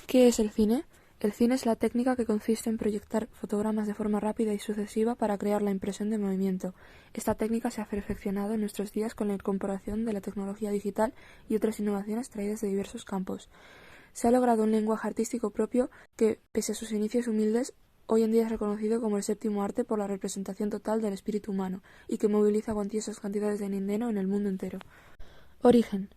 ¿Qué es el cine? El cine es la técnica que consiste en proyectar fotogramas de forma rápida y sucesiva para crear la impresión de movimiento. Esta técnica se ha perfeccionado en nuestros días con la incorporación de la tecnología digital y otras innovaciones traídas de diversos campos. Se ha logrado un lenguaje artístico propio que, pese a sus inicios humildes, hoy en día es reconocido como el séptimo arte por la representación total del espíritu humano y que moviliza cuantiosas cantidades de dinero en el mundo entero. Origen.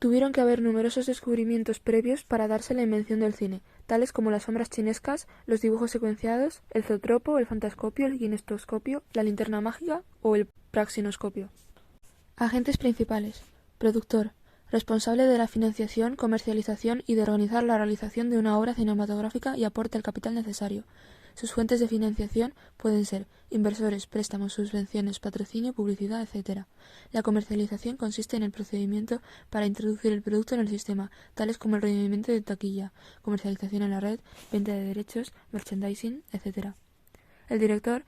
Tuvieron que haber numerosos descubrimientos previos para darse la invención del cine, tales como las sombras chinescas, los dibujos secuenciados, el zootropo, el fantascopio, el kinestoscopio, la linterna mágica o el praxinoscopio. Agentes principales. Productor. Responsable de la financiación, comercialización y de organizar la realización de una obra cinematográfica y aporta el capital necesario. Sus fuentes de financiación pueden ser inversores, préstamos, subvenciones, patrocinio, publicidad, etc. La comercialización consiste en el procedimiento para introducir el producto en el sistema, tales como el rendimiento de taquilla, comercialización en la red, venta de derechos, merchandising, etc. El director,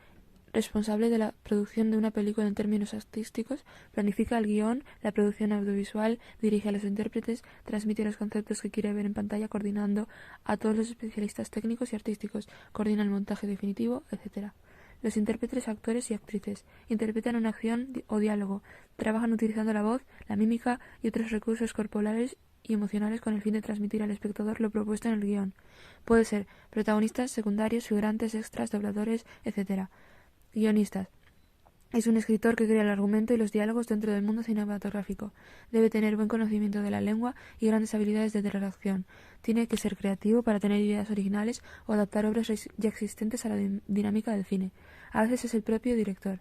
responsable de la producción de una película en términos artísticos, planifica el guión, la producción audiovisual, dirige a los intérpretes, transmite los conceptos que quiere ver en pantalla coordinando a todos los especialistas técnicos y artísticos, coordina el montaje definitivo, etc. Los intérpretes, actores y actrices interpretan una acción o diálogo, trabajan utilizando la voz, la mímica y otros recursos corporales y emocionales con el fin de transmitir al espectador lo propuesto en el guión. Puede ser protagonistas, secundarios, figurantes, extras, dobladores, etc. Guionistas. Es un escritor que crea el argumento y los diálogos dentro del mundo cinematográfico. Debe tener buen conocimiento de la lengua y grandes habilidades de redacción. Tiene que ser creativo para tener ideas originales o adaptar obras ya existentes a la dinámica del cine. A veces es el propio director.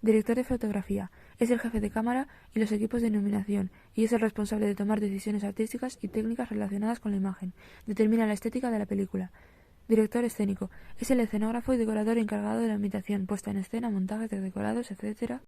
Director de fotografía. Es el jefe de cámara y los equipos de iluminación y es el responsable de tomar decisiones artísticas y técnicas relacionadas con la imagen. Determina la estética de la película. Director escénico. Es el escenógrafo y decorador encargado de la ambientación, puesta en escena, montaje de decorados, etc.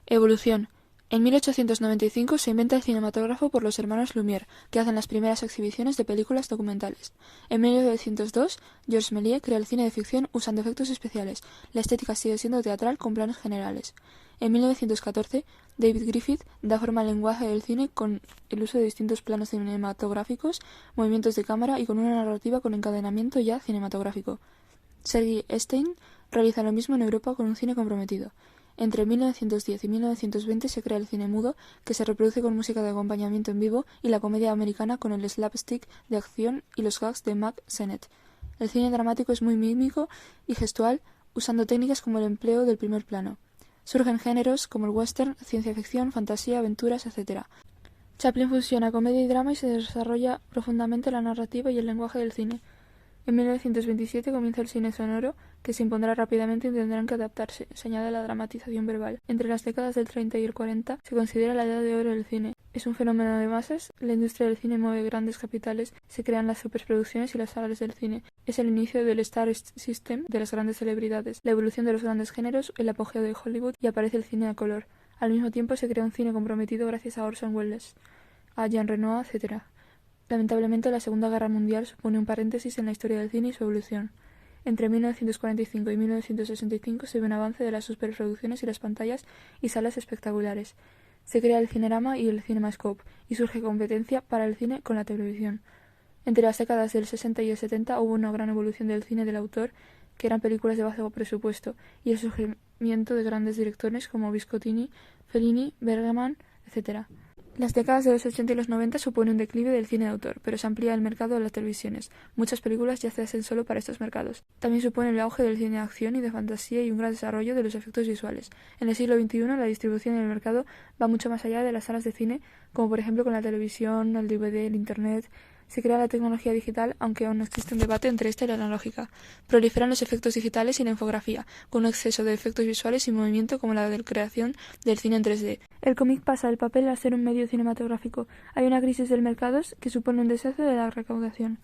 Evolución. En 1895 se inventa el cinematógrafo por los hermanos Lumière, que hacen las primeras exhibiciones de películas documentales. En 1902, Georges Méliès crea el cine de ficción usando efectos especiales. La estética sigue siendo teatral con planos generales. En 1914, David Griffith da forma al lenguaje del cine con el uso de distintos planos cinematográficos, movimientos de cámara y con una narrativa con encadenamiento ya cinematográfico. Sergei Stein realiza lo mismo en Europa con un cine comprometido. Entre 1910 y 1920 se crea el cine mudo, que se reproduce con música de acompañamiento en vivo, y la comedia americana con el slapstick de acción y los gags de Mack Sennett. El cine dramático es muy mímico y gestual, usando técnicas como el empleo del primer plano. Surgen géneros como el western, ciencia ficción, fantasía, aventuras, etc. Chaplin fusiona comedia y drama y se desarrolla profundamente la narrativa y el lenguaje del cine. En 1927 comienza el cine sonoro, que se impondrá rápidamente y tendrán que adaptarse. Se añade la dramatización verbal. Entre las décadas del 30 y el 40 se considera la edad de oro del cine. Es un fenómeno de masas, la industria del cine mueve grandes capitales, se crean las superproducciones y las salas del cine. Es el inicio del Star System de las grandes celebridades, la evolución de los grandes géneros, el apogeo de Hollywood y aparece el cine a color. Al mismo tiempo se crea un cine comprometido gracias a Orson Welles, a Jean Reno, etc. Lamentablemente, la Segunda Guerra Mundial supone un paréntesis en la historia del cine y su evolución. Entre 1945 y 1965 se ve un avance de las superproducciones y las pantallas y salas espectaculares. Se crea el Cinerama y el Cinemascope, y surge competencia para el cine con la televisión. Entre las décadas del 60 y el 70 hubo una gran evolución del cine del autor, que eran películas de bajo presupuesto, y el surgimiento de grandes directores como Visconti, Fellini, Bergman, etc. Las décadas de los 80 y los 90 supone un declive del cine de autor, pero se amplía el mercado de las televisiones. Muchas películas ya se hacen solo para estos mercados. También supone el auge del cine de acción y de fantasía y un gran desarrollo de los efectos visuales. En el siglo XXI, la distribución en el mercado va mucho más allá de las salas de cine, como por ejemplo con la televisión, el DVD, el Internet. Se crea la tecnología digital, aunque aún existe un debate entre esta y la analógica. Proliferan los efectos digitales y la infografía, con un exceso de efectos visuales y movimiento como la de creación del cine en 3D. El cómic pasa del papel a ser un medio cinematográfico. Hay una crisis del mercado que supone un desastre de la recaudación.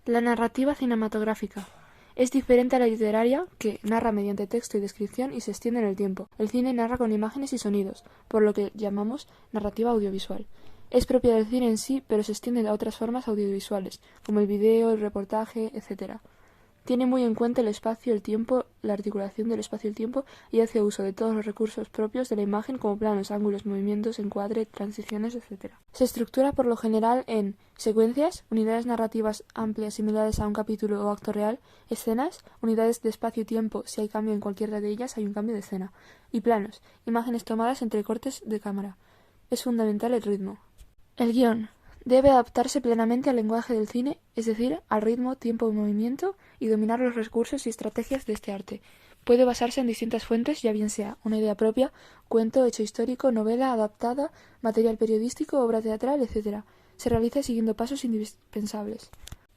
La narrativa cinematográfica es diferente a la literaria, que narra mediante texto y descripción y se extiende en el tiempo. El cine narra con imágenes y sonidos, por lo que llamamos narrativa audiovisual. Es propia del cine en sí, pero se extiende a otras formas audiovisuales, como el video, el reportaje, etc. Tiene muy en cuenta el espacio, el tiempo, la articulación del espacio y el tiempo y hace uso de todos los recursos propios de la imagen como planos, ángulos, movimientos, encuadre, transiciones, etc. Se estructura por lo general en secuencias, unidades narrativas amplias similares a un capítulo o acto real, escenas, unidades de espacio y tiempo, si hay cambio en cualquiera de ellas hay un cambio de escena, y planos, imágenes tomadas entre cortes de cámara. Es fundamental el ritmo. El guión debe adaptarse plenamente al lenguaje del cine, es decir, al ritmo, tiempo y movimiento, y dominar los recursos y estrategias de este arte. Puede basarse en distintas fuentes, ya bien sea una idea propia, cuento, hecho histórico, novela adaptada, material periodístico, obra teatral, etc. Se realiza siguiendo pasos indispensables.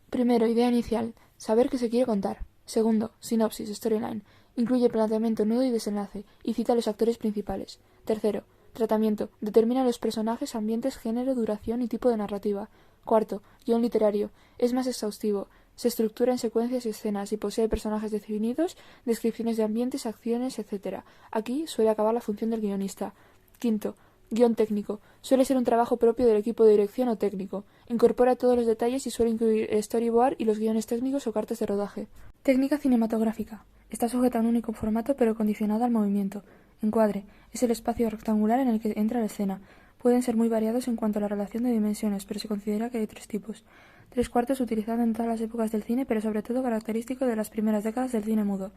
Primero, idea inicial, saber qué se quiere contar. Segundo, sinopsis, storyline, incluye planteamiento, nudo y desenlace, y cita a los actores principales. Tercero, tratamiento, determina los personajes, ambientes, género, duración y tipo de narrativa. Cuarto, guión literario, es más exhaustivo, se estructura en secuencias y escenas y posee personajes definidos, descripciones de ambientes, acciones, etc. Aquí suele acabar la función del guionista. Quinto, guión técnico, suele ser un trabajo propio del equipo de dirección o técnico. Incorpora todos los detalles y suele incluir el storyboard y los guiones técnicos o cartas de rodaje. Técnica cinematográfica. Está sujeta a un único formato pero condicionada al movimiento. Encuadre. Es el espacio rectangular en el que entra la escena. Pueden ser muy variados en cuanto a la relación de dimensiones, pero se considera que hay 3 tipos. 3/4 utilizado en todas las épocas del cine, pero sobre todo característico de las primeras décadas del cine mudo.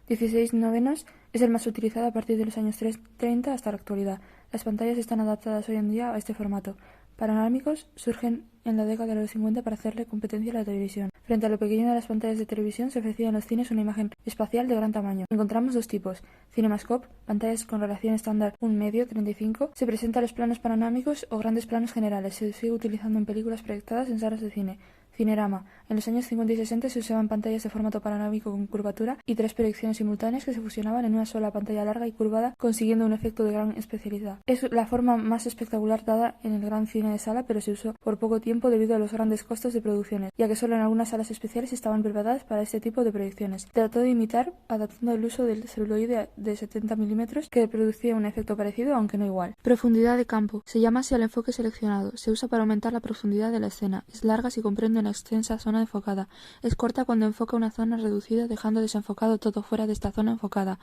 16/9 es el más utilizado a partir de los años 30 hasta la actualidad. Las pantallas están adaptadas hoy en día a este formato. Panorámicos surgen en la década de los 50 para hacerle competencia a la televisión. Frente a lo pequeño de las pantallas de televisión, se ofrecía en los cines una imagen espacial de gran tamaño. Encontramos 2 tipos. Cinemascope, pantallas con relación estándar 1:1 35. Se presenta los planos panorámicos o grandes planos generales. Se sigue utilizando en películas proyectadas en salas de cine. Cinerama. En los años 50 y 60 se usaban pantallas de formato panorámico con curvatura y 3 proyecciones simultáneas que se fusionaban en una sola pantalla larga y curvada, consiguiendo un efecto de gran especialidad. Es la forma más espectacular dada en el gran cine de sala, pero se usó por poco tiempo debido a los grandes costos de producciones, ya que solo en algunas salas especiales estaban preparadas para este tipo de proyecciones. Trató de imitar, adaptando el uso del celuloide de 70 mm, que producía un efecto parecido, aunque no igual. Profundidad de campo. Se llama así al enfoque seleccionado. Se usa para aumentar la profundidad de la escena. Es larga si comprende una extensa zona enfocada. Es corta cuando enfoca una zona reducida, dejando desenfocado todo fuera de esta zona enfocada.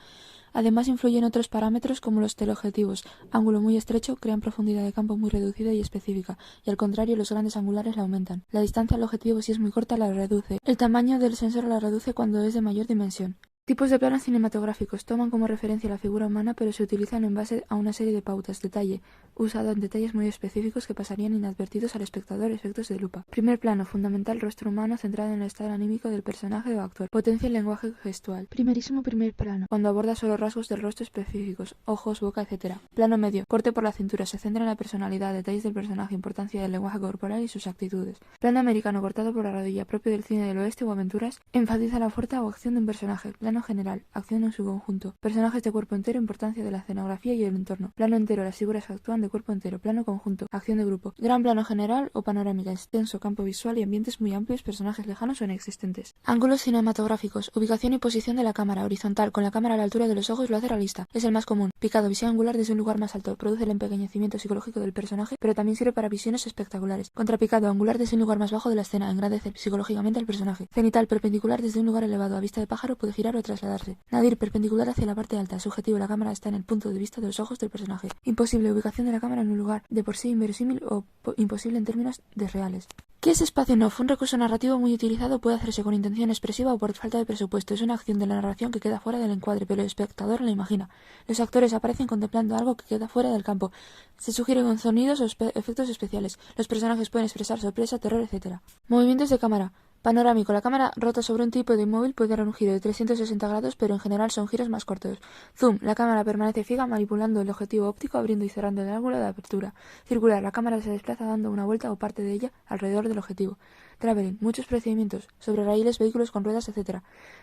Además influyen otros parámetros como los teleobjetivos. Ángulo muy estrecho crean profundidad de campo muy reducida y específica, y al contrario los grandes angulares la aumentan. La distancia al objetivo si es muy corta la reduce. El tamaño del sensor la reduce cuando es de mayor dimensión. Tipos de planos cinematográficos. Toman como referencia la figura humana, pero se utilizan en base a una serie de pautas. Detalle. Usado en detalles muy específicos que pasarían inadvertidos al espectador. Efectos de lupa. Primer plano. Fundamental. Rostro humano centrado en el estado anímico del personaje o actor. Potencia el lenguaje gestual. Primerísimo primer plano. Cuando aborda solo rasgos del rostro específicos. Ojos, boca, etc. Plano medio. Corte por la cintura. Se centra en la personalidad, detalles del personaje, importancia del lenguaje corporal y sus actitudes. Plano americano. Cortado por la rodilla. Propio del cine del oeste o aventuras. Enfatiza la fuerza o acción de un personaje. Plano general, acción en su conjunto, personajes de cuerpo entero, importancia de la escenografía y el entorno, plano entero, las figuras que actúan de cuerpo entero, plano conjunto, acción de grupo, gran plano general o panorámica, extenso campo visual y ambientes muy amplios, personajes lejanos o inexistentes. Ángulos cinematográficos, ubicación y posición de la cámara, horizontal, con la cámara a la altura de los ojos lo hace realista, es el más común, picado, visión angular desde un lugar más alto, produce el empequeñecimiento psicológico del personaje, pero también sirve para visiones espectaculares, contrapicado, angular desde un lugar más bajo de la escena, engrandece psicológicamente al personaje, cenital, perpendicular desde un lugar elevado, a vista de pájaro puede girar o trasladarse. Nadir, perpendicular hacia la parte alta. Subjetivo, la cámara está en el punto de vista de los ojos del personaje. Imposible, ubicación de la cámara en un lugar de por sí inverosímil o imposible en términos de reales. ¿Qué es espacio en off? Un recurso narrativo muy utilizado, puede hacerse con intención expresiva o por falta de presupuesto. Es una acción de la narración que queda fuera del encuadre, pero el espectador la imagina. Los actores aparecen contemplando algo que queda fuera del campo. Se sugiere con sonidos o efectos especiales. Los personajes pueden expresar sorpresa, terror, etc. Movimientos de cámara. Panorámico. La cámara rota sobre un tipo de inmóvil puede dar un giro de 360 grados, pero en general son giros más cortos. Zoom. La cámara permanece fija manipulando el objetivo óptico, abriendo y cerrando el ángulo de apertura. Circular. La cámara se desplaza dando una vuelta o parte de ella alrededor del objetivo. Traveling. Muchos procedimientos sobre raíles, vehículos con ruedas, etc.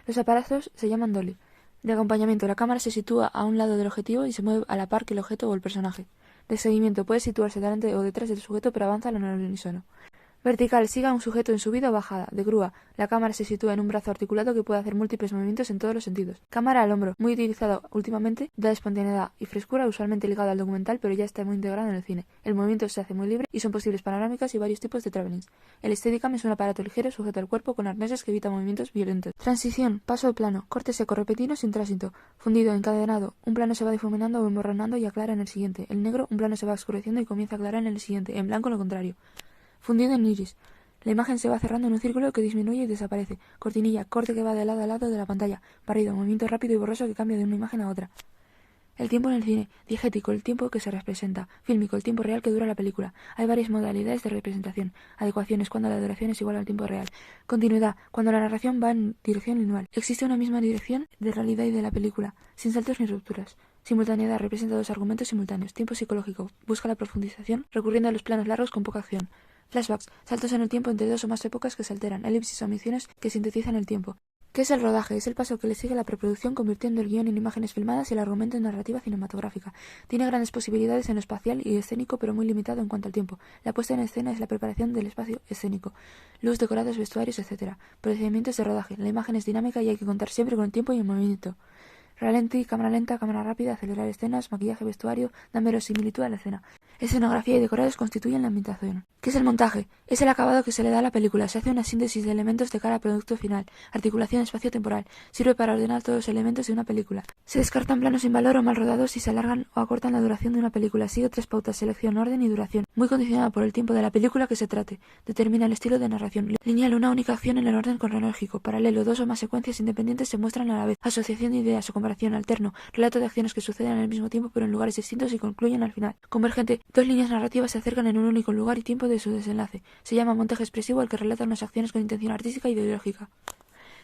Los aparatos se llaman dolly. De acompañamiento. La cámara se sitúa a un lado del objetivo y se mueve a la par que el objeto o el personaje. De seguimiento. Puede situarse delante o detrás del sujeto, pero avanza al unísono. Vertical, siga a un sujeto en subida o bajada. De grúa, la cámara se sitúa en un brazo articulado que puede hacer múltiples movimientos en todos los sentidos. Cámara al hombro, muy utilizado últimamente, da espontaneidad y frescura, usualmente ligado al documental, pero ya está muy integrado en el cine. El movimiento se hace muy libre y son posibles panorámicas y varios tipos de travelings. El Steadicam es un aparato ligero sujeto al cuerpo con arneses que evita movimientos violentos. Transición, paso de plano, corte seco repentino sin tránsito. Fundido, encadenado, un plano se va difuminando o emborronando y aclara en el siguiente. El negro, un plano se va oscureciendo y comienza a aclarar en el siguiente. En blanco, lo contrario. Fundido en iris. La imagen se va cerrando en un círculo que disminuye y desaparece. Cortinilla, corte que va de lado a lado de la pantalla. Barrido, movimiento rápido y borroso que cambia de una imagen a otra. El tiempo en el cine. Diegético, el tiempo que se representa. Fílmico, el tiempo real que dura la película. Hay varias modalidades de representación. Adecuaciones, cuando la duración es igual al tiempo real. Continuidad, cuando la narración va en dirección lineal. Existe una misma dirección de realidad y de la película, sin saltos ni rupturas. Simultaneidad, representa dos argumentos simultáneos. Tiempo psicológico, busca la profundización recurriendo a los planos largos con poca acción. Flashbacks, saltos en el tiempo entre dos o más épocas que se alteran. Elipsis, omisiones que sintetizan el tiempo. ¿Qué es el rodaje? Es el paso que le sigue a la preproducción convirtiendo el guión en imágenes filmadas y el argumento en narrativa cinematográfica. Tiene grandes posibilidades en lo espacial y escénico, pero muy limitado en cuanto al tiempo. La puesta en escena es la preparación del espacio escénico. Luz, decorados, vestuarios, etc. Procedimientos de rodaje. La imagen es dinámica y hay que contar siempre con el tiempo y el movimiento. Ralentí, cámara lenta, cámara rápida, acelerar escenas, maquillaje, vestuario, dan verosimilitud a la escena. Escenografía y decorados constituyen la ambientación. ¿Qué es el montaje? Es el acabado que se le da a la película. Se hace una síntesis de elementos de cara al producto final. Articulación espacio-temporal. Sirve para ordenar todos los elementos de una película. Se descartan planos sin valor o mal rodados si se alargan o acortan la duración de una película. Sigue tres pautas: selección, orden y duración. Muy condicionada por el tiempo de la película que se trate. Determina el estilo de narración. Lineal, una única acción en el orden cronológico. Paralelo, dos o más secuencias independientes se muestran a la vez. Asociación de ideas o comparación. Alterno, relato de acciones que suceden al mismo tiempo pero en lugares distintos y concluyen al final. Convergente, dos líneas narrativas se acercan en un único lugar y tiempo de su desenlace. Se llama montaje expresivo al que relata unas acciones con intención artística y ideológica.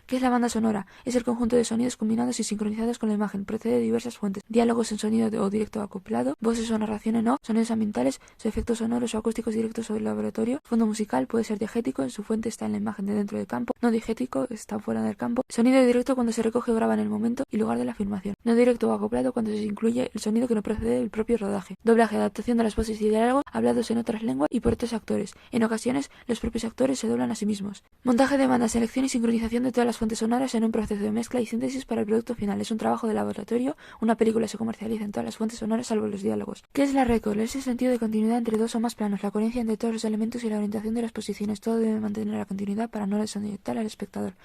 ¿Qué es la banda sonora? Es el conjunto de sonidos combinados y sincronizados con la imagen. Procede de diversas fuentes. Diálogos en sonido o directo acoplado, voces o narración en off, sonidos ambientales, efectos sonoros o acústicos directos o del laboratorio. Fondo musical puede ser diegético, en su fuente está en la imagen de dentro del campo. No diegético, está fuera del campo. Sonido directo cuando se recoge o graba en el momento y lugar de la filmación. No directo o acoplado cuando se incluye el sonido que no procede del propio rodaje. Doblaje, adaptación de las voces y diálogos hablados en otras lenguas y por otros actores. En ocasiones, los propios actores se doblan a sí mismos. Montaje de banda, selección y sincronización de todas las fuentes sonoras en un proceso de mezcla y síntesis para el producto final. Es un trabajo de laboratorio. Una película se comercializa en todas las fuentes sonoras salvo los diálogos. ¿Qué es la récord? Es el sentido de continuidad entre dos o más planos, la coherencia entre todos los elementos y la orientación de las posiciones. Todo debe mantener la continuidad para no desorientar al espectador.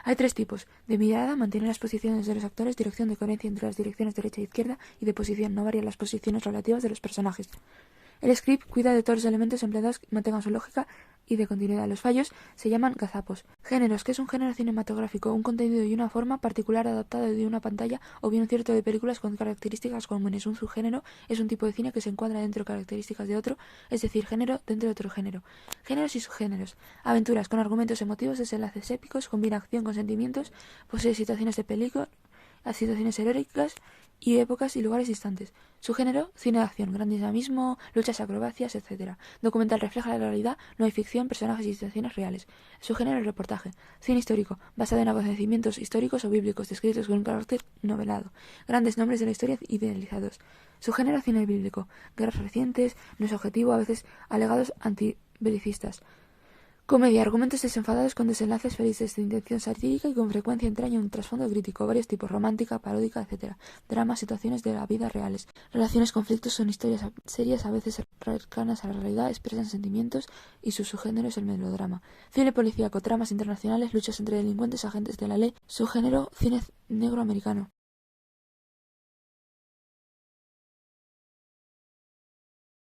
Hay tres tipos: de mirada, mantener las posiciones de los actores, dirección de coherencia entre las direcciones derecha e izquierda, y de posición, no variar las posiciones relativas de los personajes. El script cuida de todos los elementos empleados que mantengan su lógica y de continuidad. Los fallos se llaman gazapos. Géneros, que es un género cinematográfico, un contenido y una forma particular adaptada de una pantalla o bien un cierto de películas con características comunes. Un subgénero es un tipo de cine que se encuadra dentro de características de otro, es decir, género dentro de otro género. Géneros y subgéneros. Aventuras con argumentos emotivos, desenlaces épicos, combina acción con sentimientos, posee situaciones de peligro, las situaciones heroicas y épocas y lugares distantes. Su género, cine de acción, gran dinamismo, luchas, acrobacias, etc. Documental, refleja la realidad, no hay ficción, personajes y situaciones reales. Su género, reportaje. Cine histórico, basado en acontecimientos históricos o bíblicos, descritos con un carácter novelado. Grandes nombres de la historia idealizados. Su género, cine bíblico. Guerras recientes, no es objetivo, a veces alegados antibelicistas. Comedia, argumentos desenfadados con desenlaces felices de intención satírica y con frecuencia entraña un trasfondo crítico, varios tipos: romántica, paródica, etc. Drama, situaciones de la vida reales. Relaciones, conflictos, son historias serias, a veces cercanas a la realidad, expresan sentimientos y su subgénero es el melodrama. Cine policíaco, tramas internacionales, luchas entre delincuentes, agentes de la ley. Su género, cine negro americano.